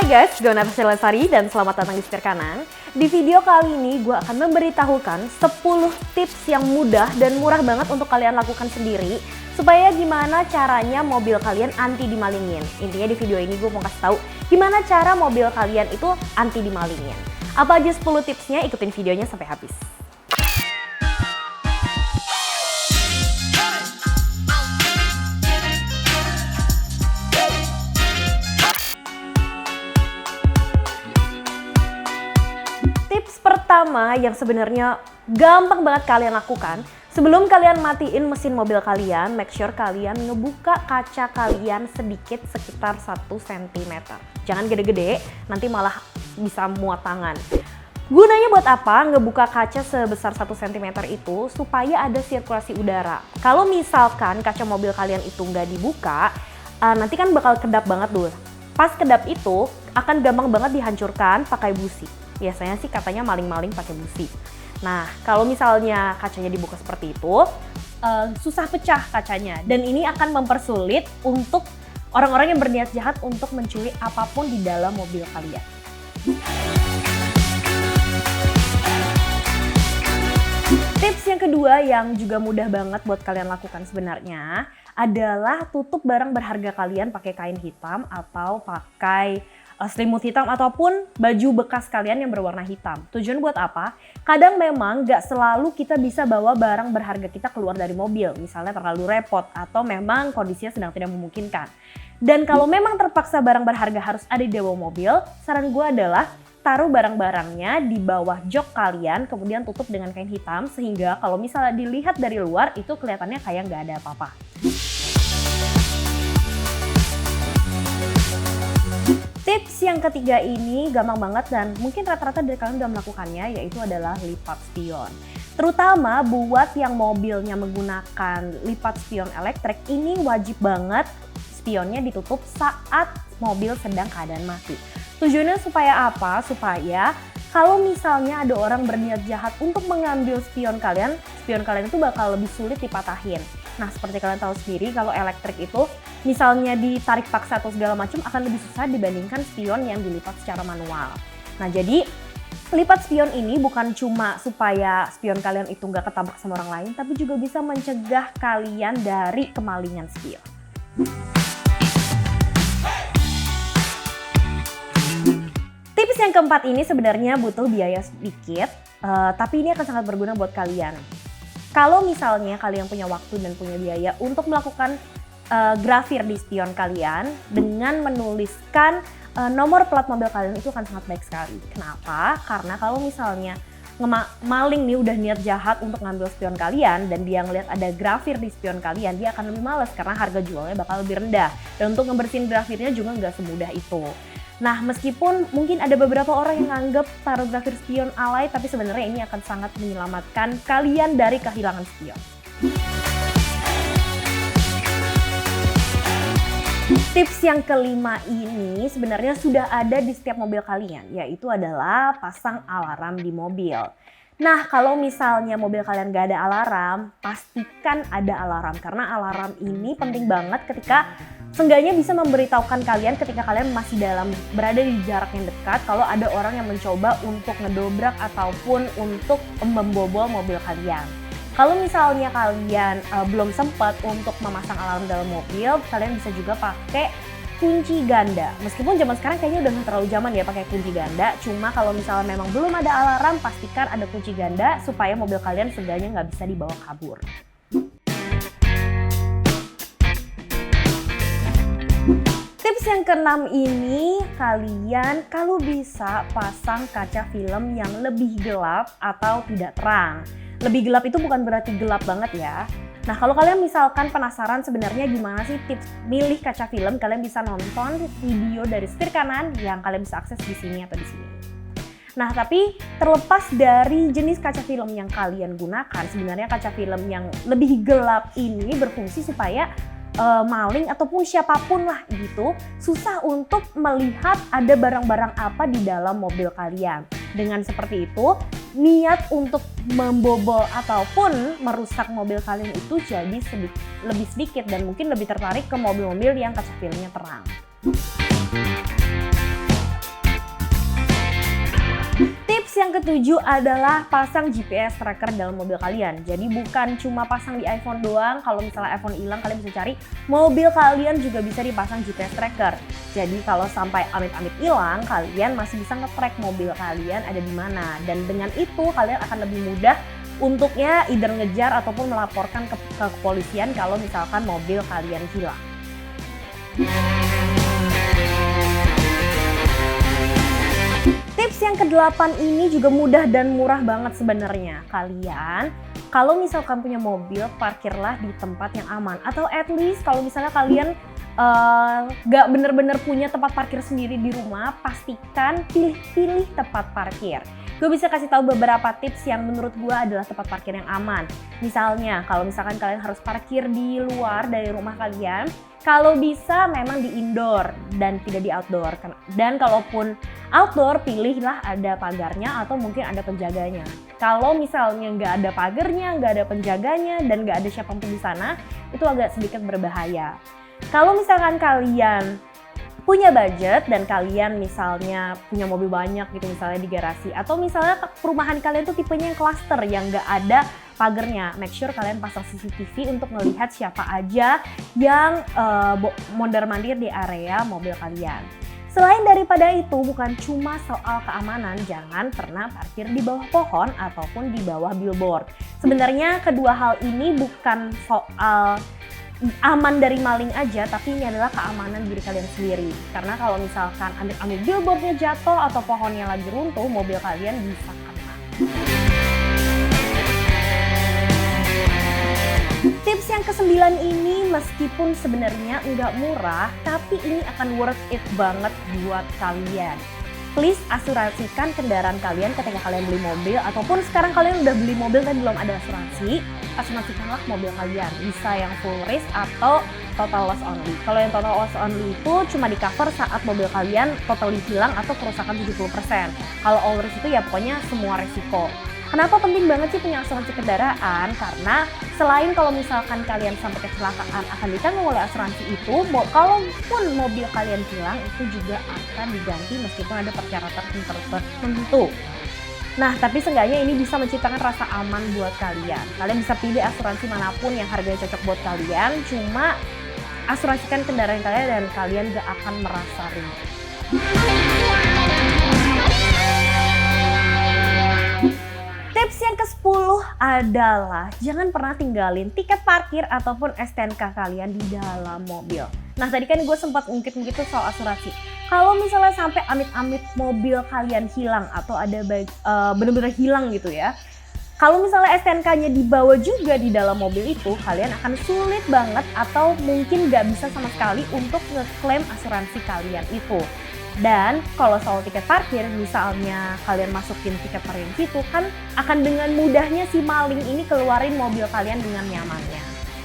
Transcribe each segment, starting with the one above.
Hai guys, gue Natasha Lesari dan selamat datang di Setir Kanan. Di video kali ini gue akan memberitahukan 10 tips yang mudah dan murah banget untuk kalian lakukan sendiri supaya gimana caranya mobil kalian anti dimalingin. Intinya di video ini gue mau kasih tahu gimana cara mobil kalian itu anti dimalingin. Apa aja 10 tipsnya, ikutin videonya sampai habis. Tips pertama yang sebenarnya gampang banget kalian lakukan, sebelum kalian matiin mesin mobil kalian, make sure kalian ngebuka kaca kalian sedikit sekitar 1 cm. Jangan gede-gede, nanti malah bisa muat tangan. Gunanya buat apa ngebuka kaca sebesar 1 cm itu? Supaya ada sirkulasi udara. Kalau misalkan kaca mobil kalian itu nggak dibuka, nanti kan bakal kedap banget tuh. Pas kedap itu akan gampang banget dihancurkan pakai busi. Biasanya sih katanya maling-maling pakai busi. Nah, kalau misalnya kacanya dibuka seperti itu, susah pecah kacanya. Dan ini akan mempersulit untuk orang-orang yang berniat jahat untuk mencuri apapun di dalam mobil kalian. Tips yang kedua yang juga mudah banget buat kalian lakukan sebenarnya adalah tutup barang berharga kalian pakai kain hitam atau pakai selimut hitam ataupun baju bekas kalian yang berwarna hitam. Tujuan buat apa? Kadang memang gak selalu kita bisa bawa barang berharga kita keluar dari mobil. Misalnya terlalu repot atau memang kondisinya sedang tidak memungkinkan. Dan kalau memang terpaksa barang berharga harus ada di dalam mobil, saran gue adalah taruh barang-barangnya di bawah jok kalian, kemudian tutup dengan kain hitam sehingga kalau misalnya dilihat dari luar itu kelihatannya kayak gak ada apa-apa. Tips yang ketiga ini gampang banget dan mungkin rata-rata dari kalian udah melakukannya, yaitu adalah lipat spion. Terutama buat yang mobilnya menggunakan lipat spion elektrik, ini wajib banget spionnya ditutup saat mobil sedang keadaan mati. Tujuannya supaya apa? Supaya kalau misalnya ada orang berniat jahat untuk mengambil spion kalian itu bakal lebih sulit dipatahin. Nah, seperti kalian tahu sendiri, kalau elektrik itu misalnya ditarik paksa atau segala macam akan lebih susah dibandingkan spion yang dilipat secara manual. Nah, jadi lipat spion ini bukan cuma supaya spion kalian itu nggak ketabrak sama orang lain, tapi juga bisa mencegah kalian dari kemalingan spion. Tips yang keempat ini sebenarnya butuh biaya sedikit, tapi ini akan sangat berguna buat kalian. Kalau misalnya kalian punya waktu dan punya biaya untuk melakukan grafir di spion kalian dengan menuliskan nomor plat mobil kalian, itu akan sangat baik sekali. Kenapa? Karena kalau misalnya maling nih udah niat jahat untuk ngambil spion kalian dan dia ngeliat ada grafir di spion kalian, dia akan lebih males karena harga jualnya bakal lebih rendah. Dan untuk ngebersihin grafirnya juga nggak semudah itu. Nah, meskipun mungkin ada beberapa orang yang nganggep taruh grafir spion alay, tapi sebenarnya ini akan sangat menyelamatkan kalian dari kehilangan spion. Tips yang kelima ini sebenarnya sudah ada di setiap mobil kalian, yaitu adalah pasang alarm di mobil. Nah, kalau misalnya mobil kalian gak ada alarm, pastikan ada alarm. Karena alarm ini penting banget ketika seenggaknya bisa memberitahukan kalian ketika kalian masih berada di jarak yang dekat kalau ada orang yang mencoba untuk ngedobrak ataupun untuk membobol mobil kalian. Kalau misalnya kalian belum sempat untuk memasang alarm dalam mobil, kalian bisa juga pakai kunci ganda. Meskipun zaman sekarang kayaknya udah nggak terlalu zaman ya pakai kunci ganda. Cuma kalau misalnya memang belum ada alarm, pastikan ada kunci ganda supaya mobil kalian seenggaknya nggak bisa dibawa kabur. Tips yang keenam ini, kalian kalau bisa pasang kaca film yang lebih gelap atau tidak terang. Lebih gelap itu bukan berarti gelap banget ya. Nah, kalau kalian misalkan penasaran sebenarnya gimana sih tips milih kaca film, kalian bisa nonton video dari Setir Kanan yang kalian bisa akses di sini atau di sini. Nah, tapi terlepas dari jenis kaca film yang kalian gunakan, sebenarnya kaca film yang lebih gelap ini berfungsi supaya maling ataupun siapapun lah gitu susah untuk melihat ada barang-barang apa di dalam mobil kalian. Dengan seperti itu, niat untuk membobol ataupun merusak mobil kalian itu jadi lebih sedikit dan mungkin lebih tertarik ke mobil-mobil yang kaca filmnya terang. yang ketujuh adalah pasang GPS tracker dalam mobil kalian. Jadi bukan cuma pasang di iPhone doang, kalau misalnya iPhone hilang kalian bisa cari, mobil kalian juga bisa dipasang GPS tracker. Jadi kalau sampai amit-amit hilang, kalian masih bisa nge-track mobil kalian ada di mana. Dan dengan itu kalian akan lebih mudah untuknya either ngejar ataupun melaporkan ke kepolisian kalau misalkan mobil kalian hilang. Tips yang ke-8 ini juga mudah dan murah banget sebenarnya. Kalian kalau misalkan punya mobil, parkirlah di tempat yang aman. Atau at least kalau misalnya kalian gak bener-bener punya tempat parkir sendiri di rumah, pastikan pilih tempat parkir. Gue bisa kasih tahu beberapa tips yang menurut gue adalah tempat parkir yang aman. Misalnya, kalau misalkan kalian harus parkir di luar dari rumah kalian, kalau bisa memang di indoor dan tidak di outdoor. Dan kalaupun outdoor, pilihlah ada pagarnya atau mungkin ada penjaganya. Kalau misalnya nggak ada pagarnya, nggak ada penjaganya, dan nggak ada siapapun di sana, itu agak sedikit berbahaya. Kalau misalkan kalian punya budget dan kalian misalnya punya mobil banyak gitu misalnya di garasi, atau misalnya perumahan kalian tuh tipenya yang cluster yang nggak ada pagernya, make sure kalian pasang CCTV untuk melihat siapa aja yang mondar-mandir di area mobil kalian. Selain daripada itu, bukan cuma soal keamanan, jangan pernah parkir di bawah pohon ataupun di bawah billboard. Sebenarnya kedua hal ini bukan soal aman dari maling aja, tapi ini adalah keamanan diri kalian sendiri. Karena kalau misalkan amit-amit billboardnya jatuh atau pohonnya lagi runtuh, mobil kalian bisa kena. Tips yang ke-9 ini meskipun sebenarnya nggak murah, tapi ini akan worth it banget buat kalian. Please asuransikan kendaraan kalian ketika kalian beli mobil, ataupun sekarang kalian udah beli mobil tapi belum ada asuransi, asuransikanlah mobil kalian. Bisa yang full risk atau total loss only. Kalau yang total loss only itu cuma di cover saat mobil kalian totally hilang atau kerusakan 70%. Kalau all risk itu ya pokoknya semua resiko. Kenapa penting banget sih punya asuransi kendaraan? Karena selain kalau misalkan kalian sampai kecelakaan akan ditanggung oleh asuransi itu, kalaupun mobil kalian hilang itu juga akan diganti meskipun ada persyaratan tertentu. Nah, tapi seenggaknya ini bisa menciptakan rasa aman buat kalian. Kalian bisa pilih asuransi manapun yang harganya cocok buat kalian, cuma asuransikan kendaraan kalian dan kalian gak akan merasa rugi. Tips yang ke-10 adalah jangan pernah tinggalin tiket parkir ataupun STNK kalian di dalam mobil. Nah, tadi kan gue sempat ungkit-ungkit tuh soal asuransi. Kalau misalnya sampai amit-amit mobil kalian hilang atau ada bener-bener hilang gitu ya. Kalau misalnya STNK-nya dibawa juga di dalam mobil itu, kalian akan sulit banget atau mungkin gak bisa sama sekali untuk ngeklaim asuransi kalian itu. Dan kalau soal tiket parkir, misalnya kalian masukin tiket parkir situ, kan akan dengan mudahnya si maling ini keluarin mobil kalian dengan nyamannya.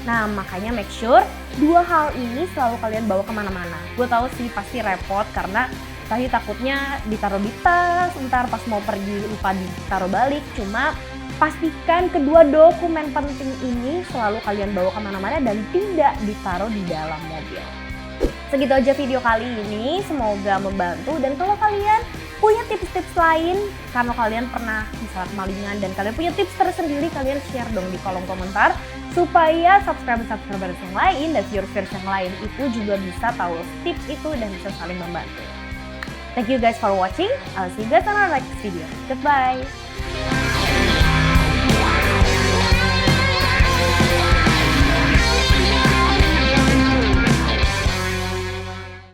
Nah, makanya make sure dua hal ini selalu kalian bawa kemana-mana. Gue tahu sih pasti repot karena tadi takutnya ditaruh di tas, ntar pas mau pergi lupa ditaruh balik. Cuma pastikan kedua dokumen penting ini selalu kalian bawa kemana-mana dan tidak ditaruh di dalam mobil. Segitu aja video kali ini, semoga membantu. Dan kalau kalian punya tips-tips lain, karena kalian pernah misalnya kemalingan dan kalian punya tips tersendiri, kalian share dong di kolom komentar supaya subscriber yang lain dan viewers yang lain itu juga bisa tahu tips itu dan bisa saling membantu. Thank you guys for watching. I'll see you guys on our next video. Goodbye.